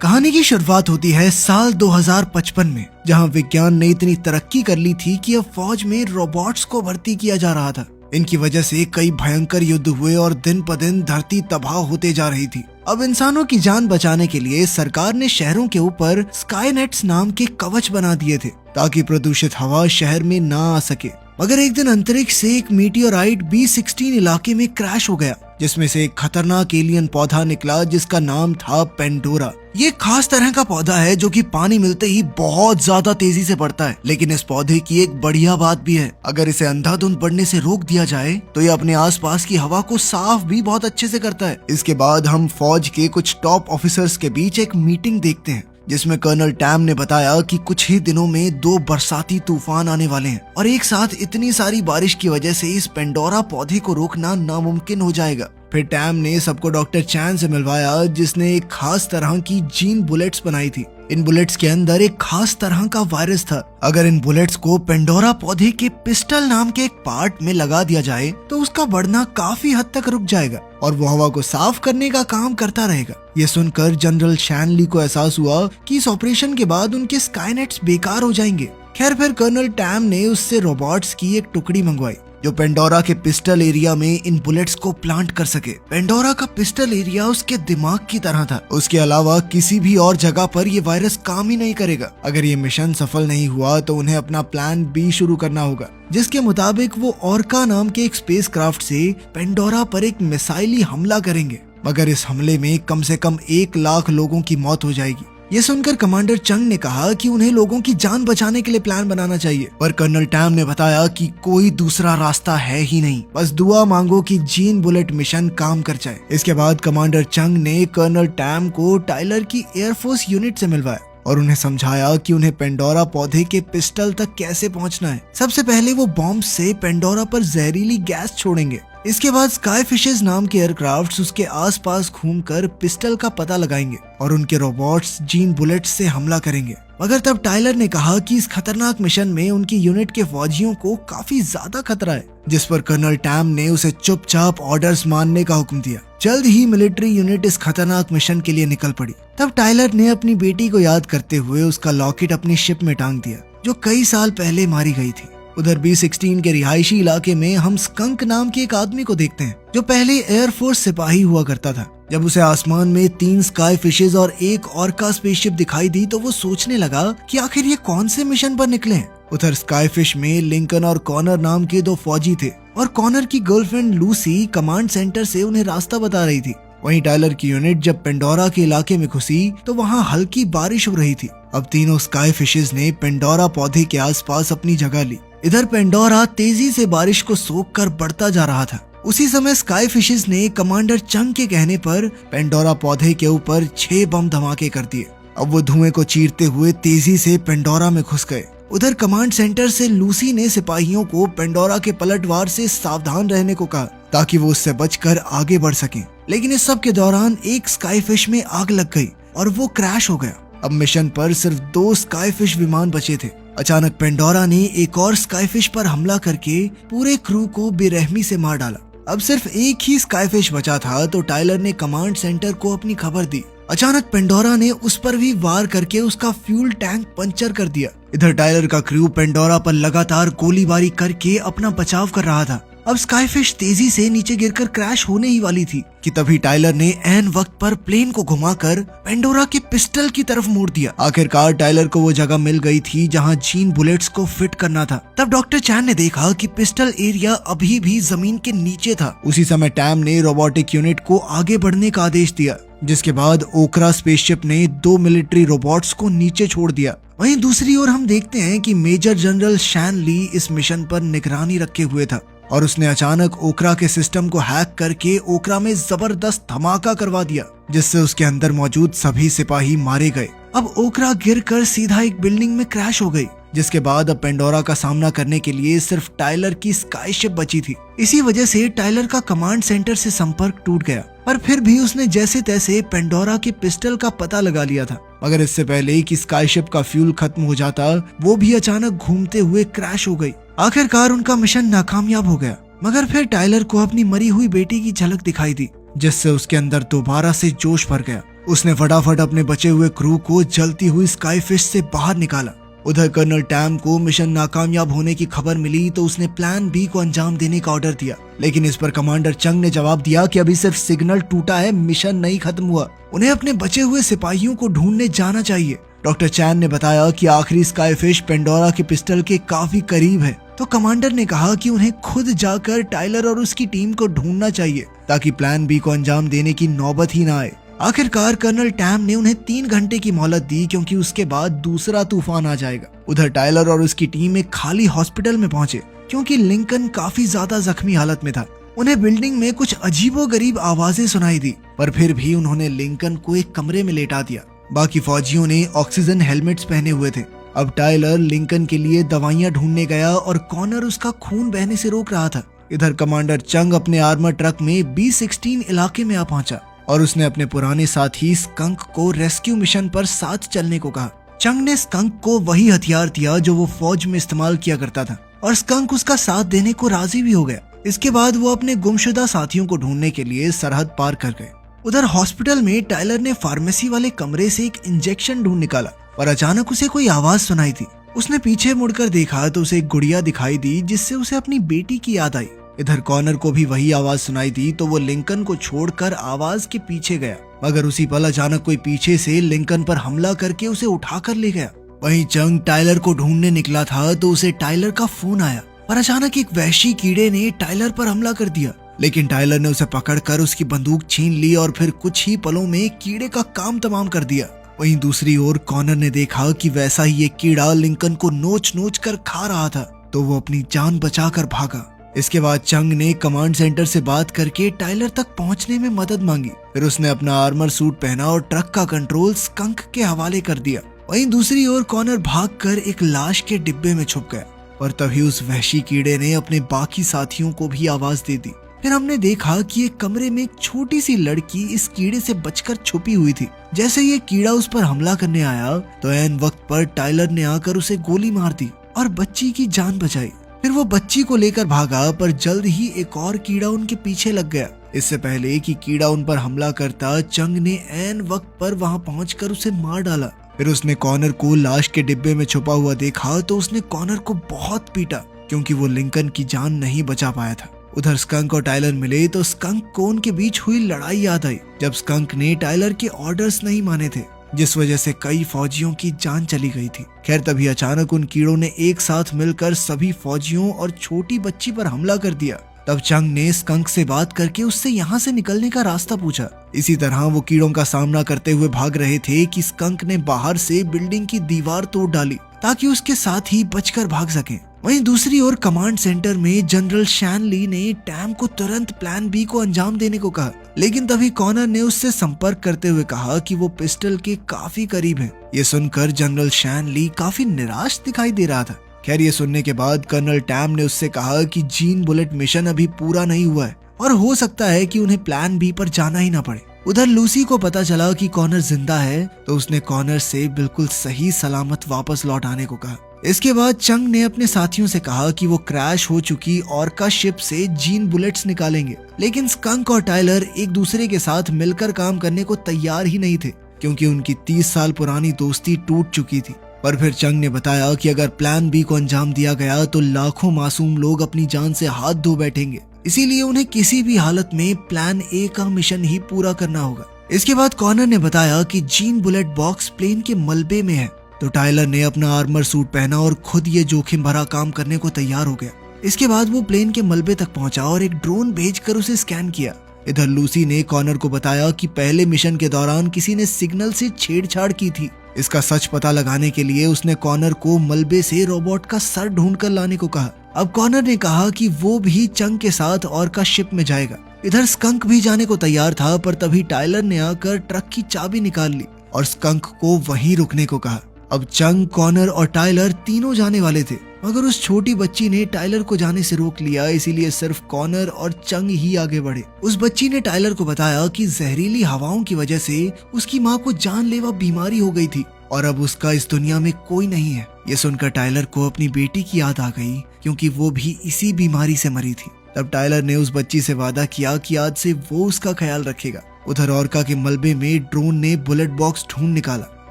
कहानी की शुरुआत होती है साल 2055 में, जहां विज्ञान ने इतनी तरक्की कर ली थी कि अब फौज में रोबोट्स को भर्ती किया जा रहा था। इनकी वजह से कई भयंकर युद्ध हुए और दिन ब दिन धरती तबाह होते जा रही थी। अब इंसानों की जान बचाने के लिए सरकार ने शहरों के ऊपर स्काईनेट्स नाम के कवच बना दिए थे ताकि प्रदूषित हवा शहर में ना आ सके। मगर एक दिन अंतरिक्ष से एक मीटियोराइट B16 इलाके में क्रैश हो गया, जिसमें से एक खतरनाक एलियन पौधा निकला जिसका नाम था पेंडोरा। ये खास तरह का पौधा है जो कि पानी मिलते ही बहुत ज्यादा तेजी से बढ़ता है। लेकिन इस पौधे की एक बढ़िया बात भी है, अगर इसे अंधाधुंध बढ़ने से रोक दिया जाए तो ये अपने आसपास की हवा को साफ भी बहुत अच्छे से करता है। इसके बाद हम फौज के कुछ टॉप ऑफिसर्स के बीच एक मीटिंग देखते हैं जिसमें कर्नल टैम ने बताया कि कुछ ही दिनों में 2 बरसाती तूफान आने वाले हैं और एक साथ इतनी सारी बारिश की वजह से इस पेंडोरा पौधे को रोकना नामुमकिन हो जाएगा। फिर टैम ने सबको डॉक्टर चैन से मिलवाया जिसने एक खास तरह की जीन बुलेट्स बनाई थी। इन बुलेट्स के अंदर एक खास तरह का वायरस था। अगर इन बुलेट्स को पेंडोरा पौधे के पिस्टल नाम के एक पार्ट में लगा दिया जाए तो उसका बढ़ना काफी हद तक रुक जाएगा और वो हवा को साफ करने का काम करता रहेगा। ये सुनकर जनरल शैनली को एहसास हुआ कि इस ऑपरेशन के बाद उनके स्काईनेट्स बेकार हो जाएंगे। खैर फिर कर्नल टैम ने उससे रोबोट्स की एक टुकड़ी मंगवाई जो पेंडोरा के पिस्टल एरिया में इन बुलेट्स को प्लांट कर सके। पेंडोरा का पिस्टल एरिया उसके दिमाग की तरह था। उसके अलावा किसी भी और जगह पर ये वायरस काम ही नहीं करेगा। अगर ये मिशन सफल नहीं हुआ तो उन्हें अपना प्लान B शुरू करना होगा, जिसके मुताबिक वो ऑर्का नाम के एक स्पेसक्राफ्ट से पेंडोरा पर एक मिसाइली हमला करेंगे। मगर इस हमले में कम से कम 1 लाख लोगों की मौत हो जाएगी। ये सुनकर कमांडर चंग ने कहा कि उन्हें लोगों की जान बचाने के लिए प्लान बनाना चाहिए, पर कर्नल टैम ने बताया कि कोई दूसरा रास्ता है ही नहीं, बस दुआ मांगो कि जीन बुलेट मिशन काम कर जाए। इसके बाद कमांडर चंग ने कर्नल टैम को टाइलर की एयरफोर्स यूनिट से मिलवाया और उन्हें समझाया कि उन्हें पेंडोरा पौधे के पिस्टल तक कैसे पहुंचना है। सबसे पहले वो बॉम्ब से पेंडोरा पर जहरीली गैस छोड़ेंगे। इसके बाद स्काई फिशेस नाम के एयरक्राफ्ट्स उसके आसपास घूमकर पिस्टल का पता लगाएंगे और उनके रोबोट्स जीन बुलेट्स से हमला करेंगे। मगर तब टाइलर ने कहा कि इस खतरनाक मिशन में उनकी यूनिट के फौजियों को काफी ज्यादा खतरा है, जिस पर कर्नल टैम ने उसे चुपचाप ऑर्डर्स मानने का हुक्म दिया। जल्द ही मिलिट्री यूनिट इस खतरनाक मिशन के लिए निकल पड़ी। तब टाइलर ने अपनी बेटी को याद करते हुए उसका लॉकेट अपनी शिप में टांग दिया जो कई साल पहले मारी गई थी। उधर B16 के रिहायशी इलाके में हम स्कंक नाम के एक आदमी को देखते हैं जो पहले एयरफोर्स सिपाही हुआ करता था। जब उसे आसमान में 3 स्काई फिशेज और एक ऑर्का स्पेसशिप दिखाई दी तो वो सोचने लगा कि आखिर ये कौन से मिशन पर निकले हैं। उधर स्काई फिश में लिंकन और कॉनर नाम के 2 फौजी थे और कॉनर की गर्लफ्रेंड लूसी कमांड सेंटर से उन्हें रास्ता बता रही थी। वहीं टाइलर की यूनिट जब पेंडोरा के इलाके में घुसी तो वहाँ हल्की बारिश हो रही थी। अब तीनों स्काई फिशेज ने पेंडोरा पौधे के आसपास अपनी जगह ली। इधर पेंडोरा तेजी से बारिश को सोखकर बढ़ता जा रहा था। उसी समय स्काई फिशेस ने कमांडर चंग के कहने पर पेंडोरा पौधे के ऊपर 6 बम धमाके कर दिए। अब वो धुएं को चीरते हुए तेजी से पेंडोरा में घुस गए। उधर कमांड सेंटर से लूसी ने सिपाहियों को पेंडोरा के पलटवार से सावधान रहने को कहा ताकि वो उससे बचकर आगे बढ़ सकें। लेकिन इस सब के दौरान एक स्काई फिश में आग लग गई और वो क्रैश हो गया। अब मिशन पर सिर्फ 2 स्काई फिश विमान बचे थे। अचानक पेंडोरा ने एक और स्काई फिश पर हमला करके पूरे क्रू को बेरहमी से मार डाला। अब सिर्फ एक ही स्काई फिश बचा था तो टाइलर ने कमांड सेंटर को अपनी खबर दी। अचानक पेंडोरा ने उस पर भी वार करके उसका फ्यूल टैंक पंचर कर दिया। इधर टाइलर का क्रू पेंडोरा पर लगातार गोलीबारी करके अपना बचाव कर रहा था। अब स्काई फिश तेजी से नीचे गिरकर क्रैश होने ही वाली थी कि तभी टाइलर ने ऐन वक्त पर प्लेन को घुमाकर पेंडोरा के पिस्टल की तरफ मोड़ दिया। आखिरकार टाइलर को वो जगह मिल गई थी जहां जीन बुलेट्स को फिट करना था। तब डॉक्टर चैन ने देखा कि पिस्टल एरिया अभी भी जमीन के नीचे था। उसी समय टैम ने रोबोटिक यूनिट को आगे बढ़ने का आदेश दिया, जिसके बाद ओकरा स्पेसशिप ने 2 मिलिट्री रोबोट्स को नीचे छोड़ दिया। वहीं दूसरी ओर हम देखते हैं कि मेजर जनरल शैनली इस मिशन पर निगरानी रखे हुए था और उसने अचानक ओकरा के सिस्टम को हैक करके ओकरा में जबरदस्त धमाका करवा दिया, जिससे उसके अंदर मौजूद सभी सिपाही मारे गए। अब ओकरा गिरकर सीधा एक बिल्डिंग में क्रैश हो गई, जिसके बाद अब पेंडोरा का सामना करने के लिए सिर्फ टाइलर की स्काई शिप बची थी। इसी वजह से टाइलर का कमांड सेंटर से संपर्क टूट गया, पर फिर भी उसने जैसे तैसे पेंडोरा के पिस्टल का पता लगा लिया था। मगर इससे पहले कि स्काई शिप का फ्यूल खत्म हो जाता, वो भी अचानक घूमते हुए क्रैश हो गई। आखिरकार उनका मिशन नाकामयाब हो गया। मगर फिर टाइलर को अपनी मरी हुई बेटी की झलक दिखाई दी, जिससे उसके अंदर दोबारा से जोश भर गया उसने फटाफट अपने बचे हुए क्रू को जलती हुई स्काईफिश से बाहर निकाला। उधर कर्नल टैम को मिशन नाकामयाब होने की खबर मिली तो उसने प्लान बी को अंजाम देने का ऑर्डर दिया, लेकिन इस पर कमांडर चंग ने जवाब दिया कि अभी सिर्फ सिग्नल टूटा है, मिशन नहीं खत्म हुआ, उन्हें अपने बचे हुए सिपाहियों को ढूंढने जाना चाहिए। डॉक्टर चैन ने बताया कि आखिरी स्काईफिश पेंडोरा के पिस्टल के काफी करीब है, तो कमांडर ने कहा कि उन्हें खुद जाकर टाइलर और उसकी टीम को ढूंढना चाहिए ताकि प्लान बी को अंजाम देने की नौबत ही ना आए। आखिरकार कर्नल टैम ने उन्हें 3 घंटे की मोहलत दी क्योंकि उसके बाद दूसरा तूफान आ जाएगा। उधर टाइलर और उसकी टीम एक खाली हॉस्पिटल में पहुंचे क्योंकि लिंकन काफी ज्यादा जख्मी हालत में था। उन्हें बिल्डिंग में कुछ अजीबोगरीब आवाजें सुनाई दी, पर फिर भी उन्होंने लिंकन को एक कमरे में लेटा दिया। बाकी फौजियों ने ऑक्सीजन हेलमेट्स पहने हुए थे। अब टाइलर लिंकन के लिए दवाइयां ढूंढने गया और कॉनर उसका खून बहने से रोक रहा था। इधर कमांडर चंग अपने आर्मर ट्रक में B-16 इलाके में आ पहुंचा और उसने अपने पुराने साथी स्कंक को रेस्क्यू मिशन पर साथ चलने को कहा। चंग ने स्कंक को वही हथियार दिया जो वो फौज में इस्तेमाल किया करता था और स्कंक उसका साथ देने को राजी भी हो गया। इसके बाद वो अपने गुमशुदा साथियों को ढूंढने के लिए सरहद पार कर गए। उधर हॉस्पिटल में टाइलर ने फार्मेसी वाले कमरे से एक इंजेक्शन ढूंढ निकाला और अचानक उसे कोई आवाज सुनाई थी। उसने पीछे मुड़कर देखा तो उसे एक गुड़िया दिखाई दी जिससे उसे अपनी बेटी की याद आई। इधर कॉनर को भी वही आवाज सुनाई दी तो वो लिंकन को छोड़कर आवाज के पीछे गया, मगर उसी पल अचानक कोई पीछे से लिंकन पर हमला करके उसे उठाकर ले गया। वहीं चंग टाइलर को ढूंढने निकला था तो उसे टाइलर का फोन आया, पर अचानक एक वहशी कीड़े ने टाइलर पर हमला कर दिया, लेकिन टाइलर ने उसे पकड़कर उसकी बंदूक छीन ली और फिर कुछ ही पलों में कीड़े का काम तमाम कर दिया। वहीं दूसरी ओर कॉनर ने देखा कि वैसा ही एक कीड़ा लिंकन को नोच नोच कर खा रहा था, तो वो अपनी जान बचाकर भागा। इसके बाद चंग ने कमांड सेंटर से बात करके टाइलर तक पहुंचने में मदद मांगी। फिर उसने अपना आर्मर सूट पहना और ट्रक का कंट्रोल स्कंक के हवाले कर दिया। वहीं दूसरी ओर कॉनर भागकर एक लाश के डिब्बे में छुप गया, और तभी उस वहशी कीड़े ने अपने बाकी साथियों को भी आवाज दे दी। फिर हमने देखा कि एक कमरे में एक छोटी सी लड़की इस कीड़े से बचकर छुपी हुई थी। जैसे ये कीड़ा उस पर हमला करने आया तो ऐन वक्त पर टाइलर ने आकर उसे गोली मार दी और बच्ची की जान बचाई। फिर वो बच्ची को लेकर भागा, पर जल्द ही एक और कीड़ा उनके पीछे लग गया। इससे पहले कि कीड़ा उन पर हमला करता, चंग ने ऐन वक्त पर वहां पहुंचकर उसे मार डाला। फिर उसने कॉनर को लाश के डिब्बे में छुपा हुआ देखा तो उसने कॉनर को बहुत पीटा क्योंकि वो लिंकन की जान नहीं बचा पाया था। उधर स्कंक और टाइलर मिले तो स्कंक को उनके बीच हुई लड़ाई याद आई, जब स्कंक ने टाइलर के ऑर्डर्स नहीं माने थे, जिस वजह से कई फौजियों की जान चली गई थी। खैर तभी अचानक उन कीड़ों ने एक साथ मिलकर सभी फौजियों और छोटी बच्ची पर हमला कर दिया। तब चंग ने स्कंक से बात करके उससे यहाँ से निकलने का रास्ता पूछा। इसी तरह वो कीड़ों का सामना करते हुए भाग रहे थे कि स्कंक ने बाहर से बिल्डिंग की दीवार तोड़ डाली ताकि उसके साथ ही बचकर भाग सकें। वहीं दूसरी ओर कमांड सेंटर में जनरल शैन ली ने टैम को तुरंत प्लान बी को अंजाम देने को कहा, लेकिन तभी कॉनर ने उससे संपर्क करते हुए कहा कि वो पिस्टल के काफी करीब है। ये सुनकर जनरल शैन ली काफी निराश दिखाई दे रहा था। खैर ये सुनने के बाद कर्नल टैम ने उससे कहा कि जीन बुलेट मिशन अभी पूरा नहीं हुआ है और हो सकता है कि उन्हें प्लान बी पर जाना ही ना पड़े। उधर लूसी को पता चला कि कॉनर जिंदा है तो उसने कॉनर से बिल्कुल सही सलामत वापस लौट आने को कहा। इसके बाद चंग ने अपने साथियों से कहा कि वो क्रैश हो चुकी ऑर्का शिप से जीन बुलेट्स निकालेंगे, लेकिन स्कंक और टाइलर एक दूसरे के साथ मिलकर काम करने को तैयार ही नहीं थे क्योंकि उनकी 30 साल पुरानी दोस्ती टूट चुकी थी। पर फिर चंग ने बताया कि अगर प्लान बी को अंजाम दिया गया तो लाखों मासूम लोग अपनी जान से हाथ धो बैठेंगे, इसीलिए उन्हें किसी भी हालत में प्लान ए का मिशन ही पूरा करना होगा। इसके बाद कॉनर ने बताया कि जीन बुलेट बॉक्स प्लेन के मलबे में है, तो टाइलर ने अपना आर्मर सूट पहना और खुद ये जोखिम भरा काम करने को तैयार हो गया। इसके बाद वो प्लेन के मलबे तक पहुंचा और एक ड्रोन भेजकर उसे स्कैन किया। इधर लूसी ने कॉनर को बताया कि पहले मिशन के दौरान किसी ने सिग्नल से छेड़छाड़ की थी। इसका सच पता लगाने के लिए उसने कॉनर को मलबे से रोबोट का सर ढूंढ कर लाने को कहा। अब कॉनर ने कहा कि वो भी चंग के साथ ऑर्का शिप में जाएगा। इधर स्कंक भी जाने को तैयार था, पर तभी टाइलर ने आकर ट्रक की चाबी निकाल ली और स्कंक को वहीं रुकने को कहा। अब चंग, कॉनर और टाइलर तीनों जाने वाले थे, मगर उस छोटी बच्ची ने टाइलर को जाने से रोक लिया, इसीलिए सिर्फ कॉनर और चंग ही आगे बढ़े। उस बच्ची ने टाइलर को बताया कि जहरीली हवाओं की वजह से उसकी माँ को जानलेवा बीमारी हो गई थी और अब उसका इस दुनिया में कोई नहीं है। ये सुनकर टाइलर को अपनी बेटी की याद आ गई क्योंकि वो भी इसी बीमारी से मरी थी। तब टाइलर ने उस बच्ची से वादा किया कि आज से वो उसका ख्याल रखेगा उधर ऑर्का के मलबे में ड्रोन ने बुलेट बॉक्स ढूंढ निकाला।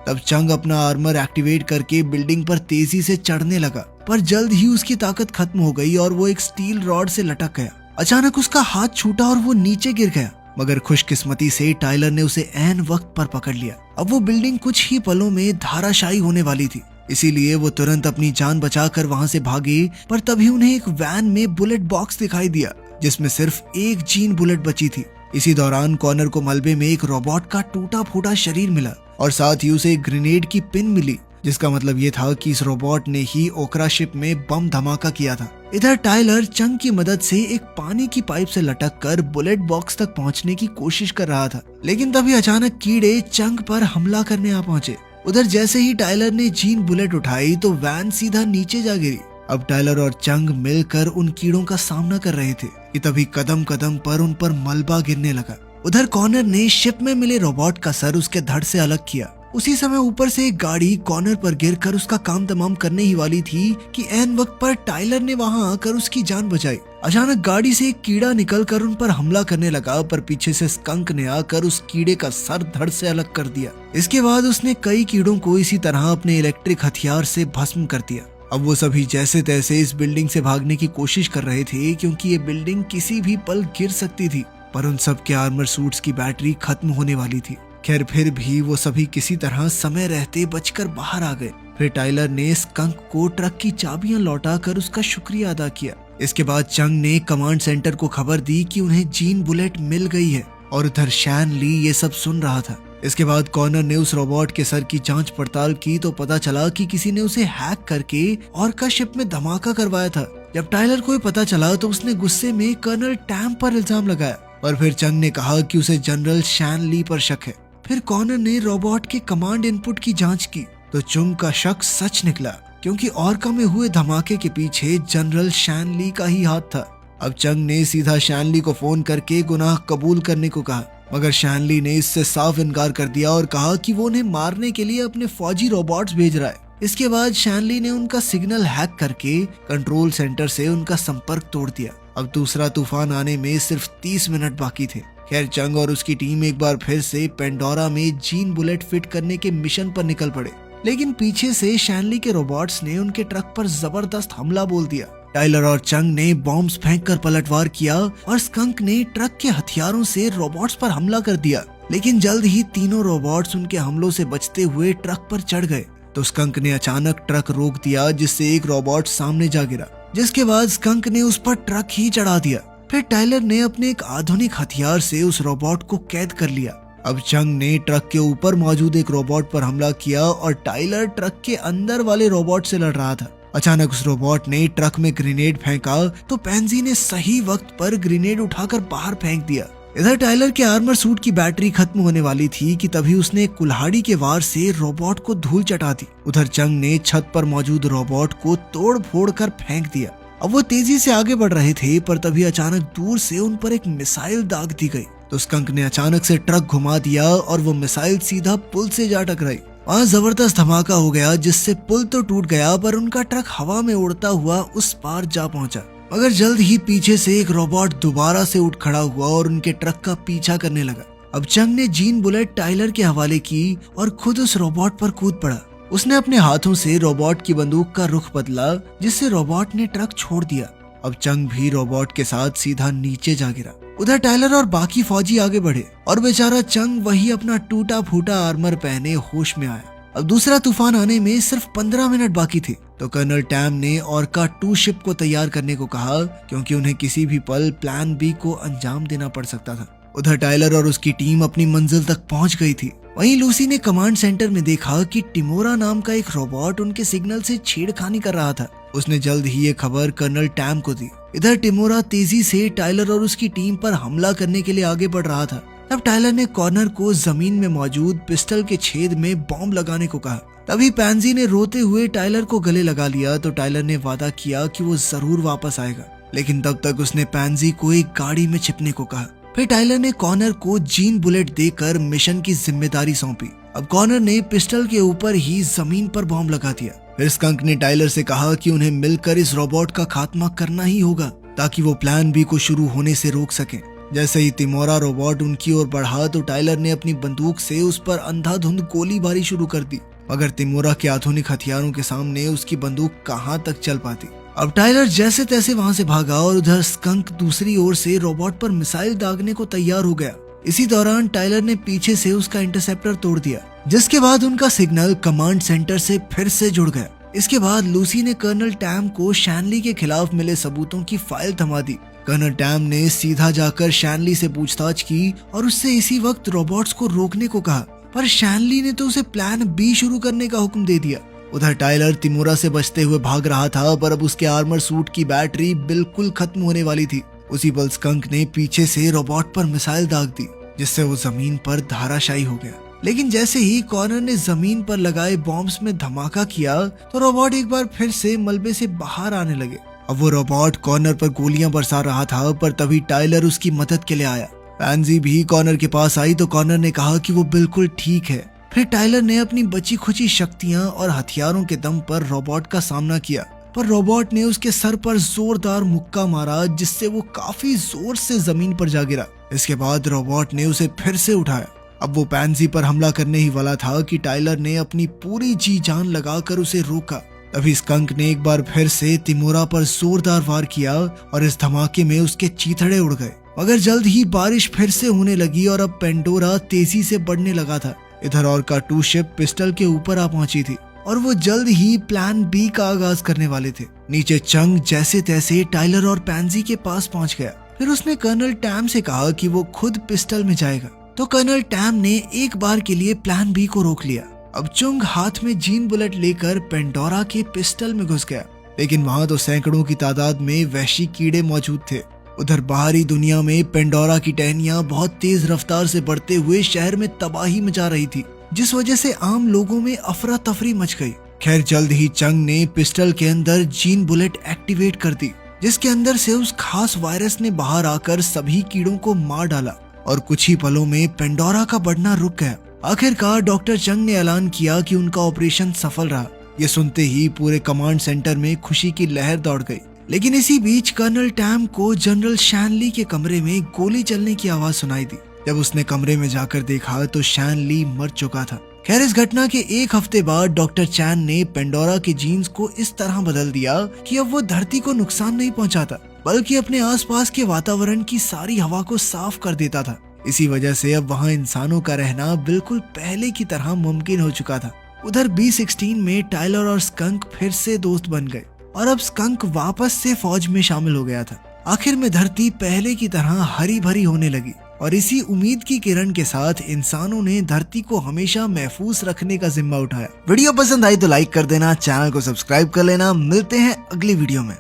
तब चंग अपना आर्मर एक्टिवेट करके बिल्डिंग पर तेजी से चढ़ने लगा, पर जल्द ही उसकी ताकत खत्म हो गई और वो एक स्टील रॉड से लटक गया। अचानक उसका हाथ छूटा और वो नीचे गिर गया, मगर खुशकिस्मती से टाइलर ने उसे ऐन वक्त पर पकड़ लिया। अब वो बिल्डिंग कुछ ही पलों में धाराशायी होने वाली थी, इसीलिए वो तुरंत अपनी जान बचाकर वहां से भागे। पर तभी उन्हें एक वैन में बुलेट बॉक्स दिखाई दिया जिसमें सिर्फ एक जीन बुलेट बची थी। इसी दौरान कॉनर को मलबे में एक रोबोट का टूटा फूटा शरीर मिला और साथ ही उसे एक ग्रेनेड की पिन मिली, जिसका मतलब ये था कि इस रोबोट ने ही ओकरा शिप में बम धमाका किया था। इधर टाइलर चंग की मदद से एक पानी की पाइप से लटक कर बुलेट बॉक्स तक पहुंचने की कोशिश कर रहा था, लेकिन तभी अचानक कीड़े चंग पर हमला करने आ पहुंचे। उधर जैसे ही टाइलर ने जीन बुलेट उठाई तो वैन सीधा नीचे जा गिरी। अब टाइलर और चंग मिलकर उन कीड़ों का सामना कर रहे थे कि तभी कदम कदम पर उन पर मलबा गिरने लगा। उधर कॉनर ने शिप में मिले रोबोट का सर उसके धड़ से अलग किया। उसी समय ऊपर से एक गाड़ी कॉर्नर पर गिरकर उसका काम तमाम करने ही वाली थी कि ऐन वक्त पर टाइलर ने वहां आकर उसकी जान बचाई। अचानक गाड़ी से एक कीड़ा निकलकर उन पर हमला करने लगा, पर पीछे से स्कंक ने आकर उस कीड़े का सर धड़ से अलग कर दिया। इसके बाद उसने कई कीड़ों को इसी तरह अपने इलेक्ट्रिक हथियार से भस्म कर दिया। अब वो सभी जैसे तैसे इस बिल्डिंग से भागने की कोशिश कर रहे थे, क्योंकि ये बिल्डिंग किसी भी पल गिर सकती थी। पर उन सब के आर्मर सूट्स की बैटरी खत्म होने वाली थी। खैर फिर भी वो सभी किसी तरह समय रहते बचकर बाहर आ गए। फिर टाइलर ने स्कंक को ट्रक की चाबियां लौटाकर उसका शुक्रिया अदा किया। इसके बाद चंग ने कमांड सेंटर को खबर दी कि उन्हें जीन बुलेट मिल गई है, और उधर शैन ली ये सब सुन रहा था। इसके बाद कॉर्नर ने उस रोबोट के सर की जांच पड़ताल की तो पता चला कि किसी ने उसे हैक करके ऑर्का शिप में धमाका करवाया था। जब टाइलर को पता चला तो उसने गुस्से में कर्नल टैम पर इल्जाम लगाया, और फिर चंग ने कहा कि उसे जनरल शैन ली पर शक है। फिर कॉर्नर ने रोबोट के कमांड इनपुट की जांच की तो चुंग का शक सच निकला, क्योंकि ऑर्का में हुए धमाके के पीछे जनरल शैन ली का ही हाथ था। अब चंग ने सीधा शैन ली को फोन करके गुनाह कबूल करने को कहा, मगर शैन ली ने इससे साफ इनकार कर दिया और कहा कि वो उन्हें मारने के लिए अपने फौजी रोबोट्स भेज रहा है। इसके बाद शैन ली ने उनका सिग्नल हैक करके कंट्रोल सेंटर से उनका संपर्क तोड़ दिया। अब दूसरा तूफान आने में सिर्फ 30 मिनट बाकी थे। खैर चंग और उसकी टीम एक बार फिर से पेंडोरा में जीन बुलेट फिट करने के मिशन पर निकल पड़े, लेकिन पीछे से शैनली के रोबोट्स ने उनके ट्रक पर जबरदस्त हमला बोल दिया। टाइलर और चंग ने बॉम्ब्स फेंककर पलटवार किया और स्कंक ने ट्रक के हथियारों से रोबोट्स पर हमला कर दिया, लेकिन जल्द ही तीनों रोबोट्स उनके हमलों से बचते हुए ट्रक पर चढ़ गए। तो स्कंक ने अचानक ट्रक रोक दिया, जिससे एक रोबोट सामने जा गिरा, जिसके बाद स्कंक ने उस पर ट्रक ही चढ़ा दिया। फिर टाइलर ने अपने एक आधुनिक हथियार से उस रोबोट को कैद कर लिया। अब चंग ने ट्रक के ऊपर मौजूद एक रोबोट पर हमला किया और टाइलर ट्रक के अंदर वाले रोबोट से लड़ रहा था। अचानक उस रोबोट ने ट्रक में ग्रेनेड फेंका तो पैंजी ने सही वक्त पर ग्रेनेड उठाकर बाहर फेंक दिया। इधर टाइलर के आर्मर सूट की बैटरी खत्म होने वाली थी कि तभी उसने कुल्हाड़ी के वार से रोबोट को धूल चटा दी। उधर चंग ने छत पर मौजूद रोबोट को तोड़ फोड़ कर फेंक दिया। अब वो तेजी से आगे बढ़ रहे थे, पर तभी अचानक दूर से उन पर एक मिसाइल दाग दी गई। तो स्कंक ने अचानक से ट्रक घुमा दिया और वो मिसाइल सीधा पुल से जा टकराई। वहाँ जबरदस्त धमाका हो गया, जिससे पुल तो टूट गया, पर उनका ट्रक हवा में उड़ता हुआ उस पार जा पहुंचा। मगर जल्द ही पीछे से एक रोबोट दोबारा से उठ खड़ा हुआ और उनके ट्रक का पीछा करने लगा। अब चंग ने जीन बुलेट टाइलर के हवाले की और खुद उस रोबोट पर कूद पड़ा। उसने अपने हाथों से रोबोट की बंदूक का रुख बदला, जिससे रोबोट ने ट्रक छोड़ दिया। अब चंग भी रोबोट के साथ सीधा नीचे जा गिरा। उधर टाइलर और बाकी फौजी आगे बढ़े और बेचारा चंग वही अपना टूटा फूटा आर्मर पहने होश में आया। अब दूसरा तूफान आने में सिर्फ 15 मिनट बाकी थे, तो कर्नल टैम ने ऑर्का 2 शिप को तैयार करने को कहा, क्योंकि उन्हें किसी भी पल प्लान बी को अंजाम देना पड़ सकता था। उधर टाइलर और उसकी टीम अपनी मंजिल तक पहुंच गई थी। वहीं लूसी ने कमांड सेंटर में देखा कि टिमोरा नाम का एक रोबोट उनके सिग्नल से छेड़खानी कर रहा था। उसने जल्द ही ये खबर कर्नल टैम को दी। इधर टिमोरा तेजी से टाइलर और उसकी टीम पर हमला करने के लिए आगे बढ़ रहा था। तब टाइलर ने कॉर्नर को जमीन में मौजूद पिस्टल के छेद में बॉम्ब लगाने को कहा। तभी पैंजी ने रोते हुए टाइलर को गले लगा लिया। तो टाइलर ने वादा किया कि वो जरूर वापस आएगा, लेकिन तब तक उसने पैंजी को एक गाड़ी में छिपने को कहा। फिर टाइलर ने कॉर्नर को जीन बुलेट देकर मिशन की जिम्मेदारी सौंपी। अब कॉर्नर ने पिस्टल के ऊपर ही जमीन पर बॉम्ब लगा दिया। फिर स्कंक ने टाइलर से कहा कि उन्हें मिलकर इस रोबोट का खात्मा करना ही होगा, ताकि वो प्लान बी को शुरू होने से रोक सकें। जैसे ही तिमोरा रोबोट उनकी ओर बढ़ा तो टाइलर ने अपनी बंदूक से उस पर अंधाधुंध गोलीबारी शुरू कर दी, मगर तिमोरा के आधुनिक हथियारों के सामने उसकी बंदूक कहां तक चल पाती। अब टाइलर जैसे तैसे वहां से भागा और उधर स्कंक दूसरी ओर से रोबोट पर मिसाइल दागने को तैयार हो गया। इसी दौरान टाइलर ने पीछे से उसका इंटरसेप्टर तोड़ दिया, जिसके बाद उनका सिग्नल कमांड सेंटर से फिर से जुड़ गया। इसके बाद लूसी ने कर्नल टैम को शैनली के खिलाफ मिले सबूतों की फाइल थमा दी। कर्नल टैम ने सीधा जाकर शैनली से पूछताछ की और उससे इसी वक्त रोबोट्स को रोकने को कहा, पर शैनली ने तो उसे प्लान बी शुरू करने का हुक्म दे दिया। उधर टाइलर तिमोरा से बचते हुए भाग रहा था, पर अब उसके आर्मर सूट की बैटरी बिल्कुल खत्म होने वाली थी। उसी पल स्कंक ने पीछे से रोबोट पर मिसाइल दाग दी, जिससे वो जमीन पर धाराशायी हो गया। लेकिन जैसे ही कॉर्नर ने जमीन पर लगाए बॉम्ब्स में धमाका किया तो रोबोट एक बार फिर से मलबे से बाहर आने लगे। अब वो रोबोट कॉर्नर पर गोलियां बरसा रहा था, पर तभी टाइलर उसकी मदद के लिए आया। पैंजी भी कॉर्नर के पास आई तो कॉर्नर ने कहा कि वो बिल्कुल ठीक है। फिर टाइलर ने अपनी बची खुची शक्तियां और हथियारों के दम पर रोबोट का सामना किया, पर रोबोट ने उसके सर पर जोरदार मुक्का मारा, जिससे वो काफी जोर से जमीन पर जा गिरा। इसके बाद रोबोट ने उसे फिर से उठाया। अब वो पैंजी पर हमला करने ही वाला था कि टाइलर ने अपनी पूरी जी जान लगाकर उसे रोका। तभी स्कंक ने एक बार फिर से तिमोरा पर जोरदार वार किया और इस धमाके में उसके चीथड़े उड़ गए। मगर जल्द ही बारिश फिर से होने लगी और अब पेंडोरा तेजी से बढ़ने लगा था। इधर और का टू शिप पिस्टल के ऊपर आ पहुंची थी और वो जल्द ही प्लान बी का आगाज करने वाले थे। नीचे चंग जैसे तैसे टाइलर और पैंजी के पास पहुंच गया। फिर उसने कर्नल टैम से कहा कि वो खुद पिस्टल में जाएगा, तो कर्नल टैम ने एक बार के लिए प्लान बी को रोक लिया। अब चुंग हाथ में जीन बुलेट लेकर पेंडोरा के पिस्टल में घुस गया, लेकिन वहां तो सैकड़ों की तादाद में वहशी कीड़े मौजूद थे। उधर बाहरी दुनिया में पेंडोरा की टहनियां बहुत तेज रफ्तार से बढ़ते हुए शहर में तबाही मचा रही थी, जिस वजह से आम लोगों में अफरा तफरी मच गई। खैर जल्द ही चंग ने पिस्टल के अंदर जीन बुलेट एक्टिवेट कर दी, जिसके अंदर से उस खास वायरस ने बाहर आकर सभी कीड़ों को मार डाला और कुछ ही पलों में पेंडोरा का बढ़ना रुक गया। आखिरकार डॉक्टर चंग ने ऐलान किया कि उनका ऑपरेशन सफल रहा। ये सुनते ही पूरे कमांड सेंटर में खुशी की लहर दौड़ गई। लेकिन इसी बीच कर्नल टैम को जनरल शैनली के कमरे में गोली चलने की आवाज सुनाई दी। जब उसने कमरे में जाकर देखा तो शैनली मर चुका था। खैर इस घटना के एक हफ्ते बाद डॉक्टर चैन ने पेंडोरा के जीन्स को इस तरह बदल दिया कि अब वो धरती को नुकसान नहीं पहुंचाता, बल्कि अपने आसपास के वातावरण की सारी हवा को साफ कर देता था। इसी वजह से अब वहाँ इंसानों का रहना बिल्कुल पहले की तरह मुमकिन हो चुका था। उधर B-16 में टाइलर और स्कंक फिर से दोस्त बन गए और अब स्कंक वापस से फौज में शामिल हो गया था। आखिर में धरती पहले की तरह हरी भरी होने लगी और इसी उम्मीद की किरण के साथ इंसानों ने धरती को हमेशा महफूज रखने का जिम्मा उठाया। वीडियो पसंद आई तो लाइक कर देना, चैनल को सब्सक्राइब कर लेना। मिलते हैं अगली वीडियो में।